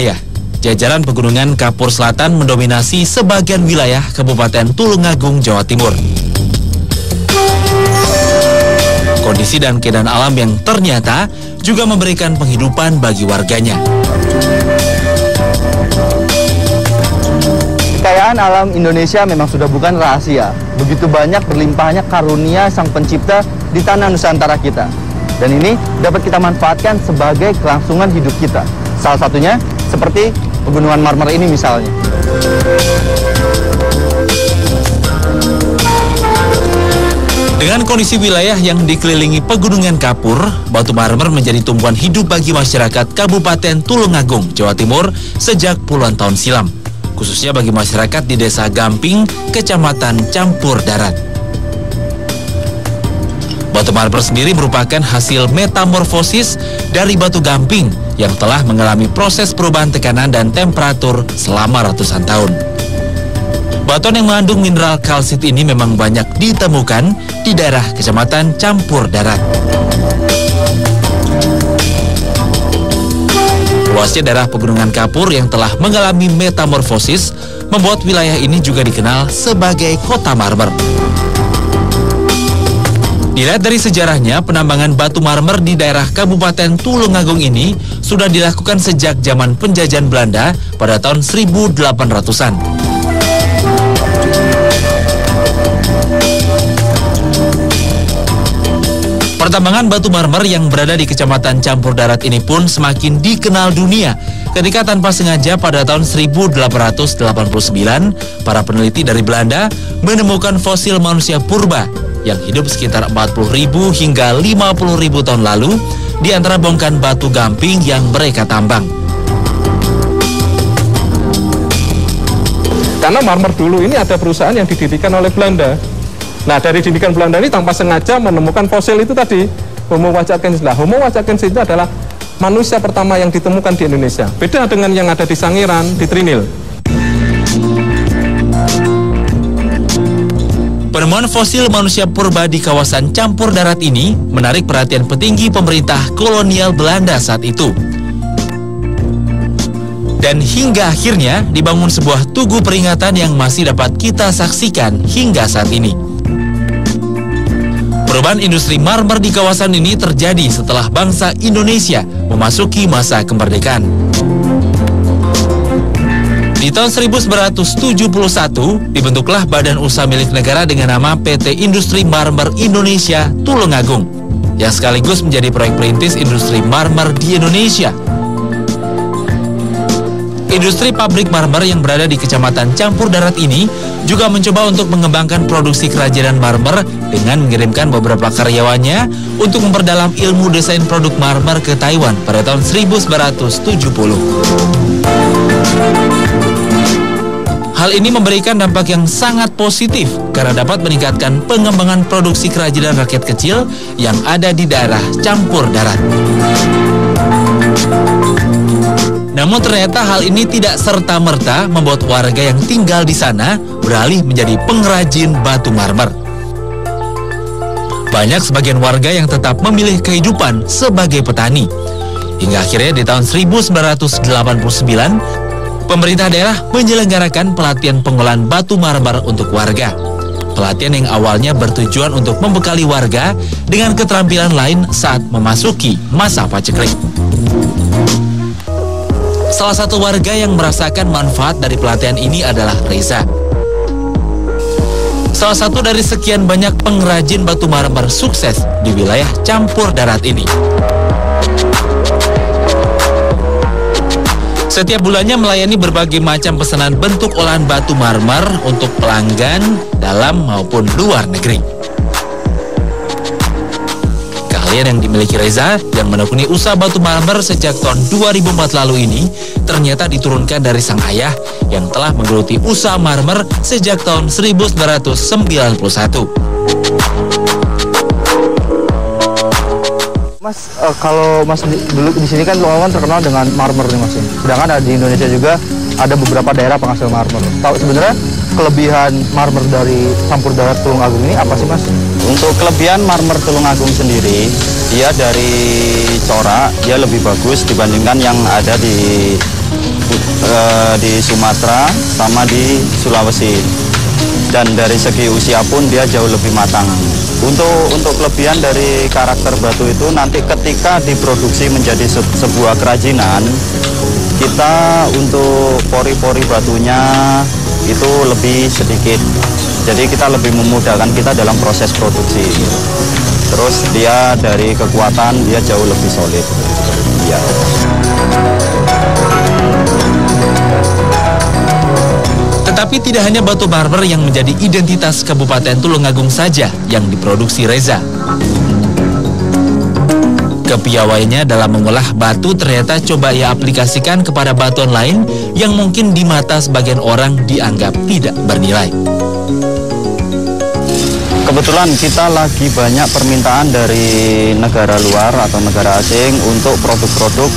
Ya, jajaran pegunungan Kapur Selatan mendominasi sebagian wilayah Kabupaten Tulungagung, Jawa Timur. Kondisi dan keadaan alam yang ternyata juga memberikan penghidupan bagi warganya. Kekayaan alam Indonesia memang sudah bukan rahasia. Begitu banyak berlimpahnya karunia Sang Pencipta di tanah Nusantara kita. Dan ini dapat kita manfaatkan sebagai kelangsungan hidup kita. Salah satunya seperti Pegunungan Marmer ini misalnya. Dengan kondisi wilayah yang dikelilingi pegunungan kapur, batu marmer menjadi tumpuan hidup bagi masyarakat Kabupaten Tulungagung, Jawa Timur sejak puluhan tahun silam. Khususnya bagi masyarakat di Desa Gamping, Kecamatan Campur Darat. Batu marmer sendiri merupakan hasil metamorfosis dari batu gamping yang telah mengalami proses perubahan tekanan dan temperatur selama ratusan tahun. Batuan yang mengandung mineral kalsit ini memang banyak ditemukan di daerah Kecamatan Campur Darat. Luasnya daerah pegunungan kapur yang telah mengalami metamorfosis membuat wilayah ini juga dikenal sebagai Kota Marmer. Dilihat dari sejarahnya, penambangan batu marmer di daerah Kabupaten Tulungagung ini sudah dilakukan sejak zaman penjajahan Belanda pada tahun 1800-an. Pertambangan batu marmer yang berada di Kecamatan Campur Darat ini pun semakin dikenal dunia ketika tanpa sengaja pada tahun 1889 para peneliti dari Belanda menemukan fosil manusia purba yang hidup sekitar 40.000 hingga 50.000 tahun lalu di antara bongkahan batu gamping yang mereka tambang. Karena marmer dulu ini ada perusahaan yang didirikan oleh Belanda. Nah, dari didikan Belanda ini tanpa sengaja menemukan fosil itu tadi, Homo wacakensis. Nah, Homo wacakensis itu adalah manusia pertama yang ditemukan di Indonesia. Beda dengan yang ada di Sangiran, di Trinil. Penemuan fosil manusia purba di kawasan Campur Darat ini menarik perhatian petinggi pemerintah kolonial Belanda saat itu. Dan hingga akhirnya dibangun sebuah tugu peringatan yang masih dapat kita saksikan hingga saat ini. Perubahan industri marmer di kawasan ini terjadi setelah bangsa Indonesia memasuki masa kemerdekaan. Di tahun 1971, dibentuklah badan usaha milik negara dengan nama PT Industri Marmer Indonesia Tulungagung, yang sekaligus menjadi proyek perintis industri marmer di Indonesia. Industri pabrik marmer yang berada di Kecamatan Campur Darat ini juga mencoba untuk mengembangkan produksi kerajinan marmer dengan mengirimkan beberapa karyawannya untuk memperdalam ilmu desain produk marmer ke Taiwan pada tahun 1970. Hal ini memberikan dampak yang sangat positif karena dapat meningkatkan pengembangan produksi kerajinan rakyat kecil yang ada di daerah Campur Darat. Namun ternyata hal ini tidak serta-merta membuat warga yang tinggal di sana beralih menjadi pengrajin batu marmer. Banyak sebagian warga yang tetap memilih kehidupan sebagai petani. Hingga akhirnya di tahun 1989, pemerintah daerah menyelenggarakan pelatihan pengolahan batu marmer untuk warga. Pelatihan yang awalnya bertujuan untuk membekali warga dengan keterampilan lain saat memasuki masa paceklik. Salah satu warga yang merasakan manfaat dari pelatihan ini adalah Reza. Salah satu dari sekian banyak pengrajin batu marmer sukses di wilayah Campur Darat ini. Setiap bulannya melayani berbagai macam pesanan bentuk olahan batu marmer untuk pelanggan dalam maupun luar negeri. Keahlian yang dimiliki Reza yang menekuni usaha batu marmer sejak tahun 2004 lalu ini ternyata diturunkan dari sang ayah yang telah menggeluti usaha marmer sejak tahun 1991. Mas, kalau Mas dulu di sini kan Tulungagung terkenal dengan marmer nih Mas. Sedangkan di Indonesia juga ada beberapa daerah penghasil marmer. Tahu sebenarnya kelebihan marmer dari Campur Darat Tulungagung ini apa sih Mas? Untuk kelebihan marmer Tulungagung sendiri, dia dari corak dia lebih bagus dibandingkan yang ada di di Sumatera sama di Sulawesi. Dan dari segi usia pun dia jauh lebih matang. Untuk kelebihan dari karakter batu itu nanti ketika diproduksi menjadi sebuah kerajinan, kita untuk pori-pori batunya itu lebih sedikit. Jadi kita lebih memudahkan kita dalam proses produksi. Terus dia dari kekuatan dia jauh lebih solid. Ya. Tetapi tidak hanya batu marmer yang menjadi identitas Kabupaten Tulungagung saja yang diproduksi Reza. Kepiawaiannya dalam mengolah batu ternyata coba ia aplikasikan kepada batuan lain yang mungkin di mata sebagian orang dianggap tidak bernilai. Kebetulan kita lagi banyak permintaan dari negara luar atau negara asing untuk produk-produk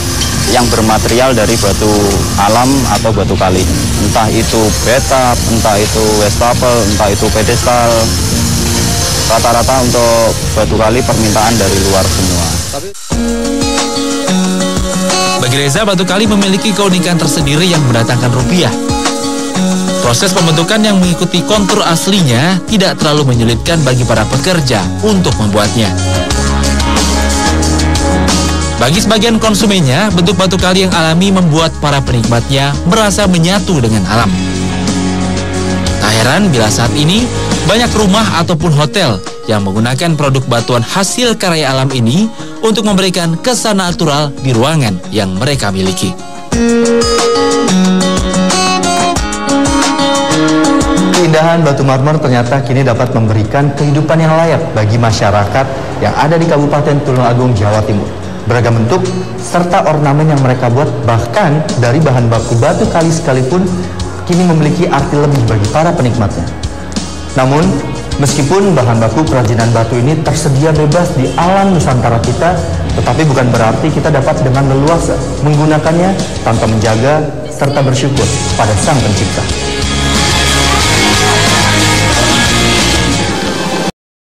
yang bermaterial dari batu alam atau batu kali. Entah itu betap, entah itu wastafel, entah itu pedestal. Rata-rata untuk batu kali permintaan dari luar semua. Bagi Reza, batu kali memiliki keunikan tersendiri yang mendatangkan rupiah. Proses pembentukan yang mengikuti kontur aslinya tidak terlalu menyulitkan bagi para pekerja untuk membuatnya. Bagi sebagian konsumennya, bentuk batu kali yang alami membuat para penikmatnya merasa menyatu dengan alam. Tak heran bila saat ini banyak rumah ataupun hotel yang menggunakan produk batuan hasil karya alam ini untuk memberikan kesan natural di ruangan yang mereka miliki. Keindahan batu marmer ternyata kini dapat memberikan kehidupan yang layak bagi masyarakat yang ada di Kabupaten Tulungagung, Jawa Timur. Beragam bentuk serta ornamen yang mereka buat, bahkan dari bahan baku batu kali sekalipun, kini memiliki arti lebih bagi para penikmatnya. Namun, meskipun bahan baku kerajinan batu ini tersedia bebas di alam Nusantara kita, tetapi bukan berarti kita dapat dengan leluasa menggunakannya tanpa menjaga serta bersyukur pada Sang Pencipta.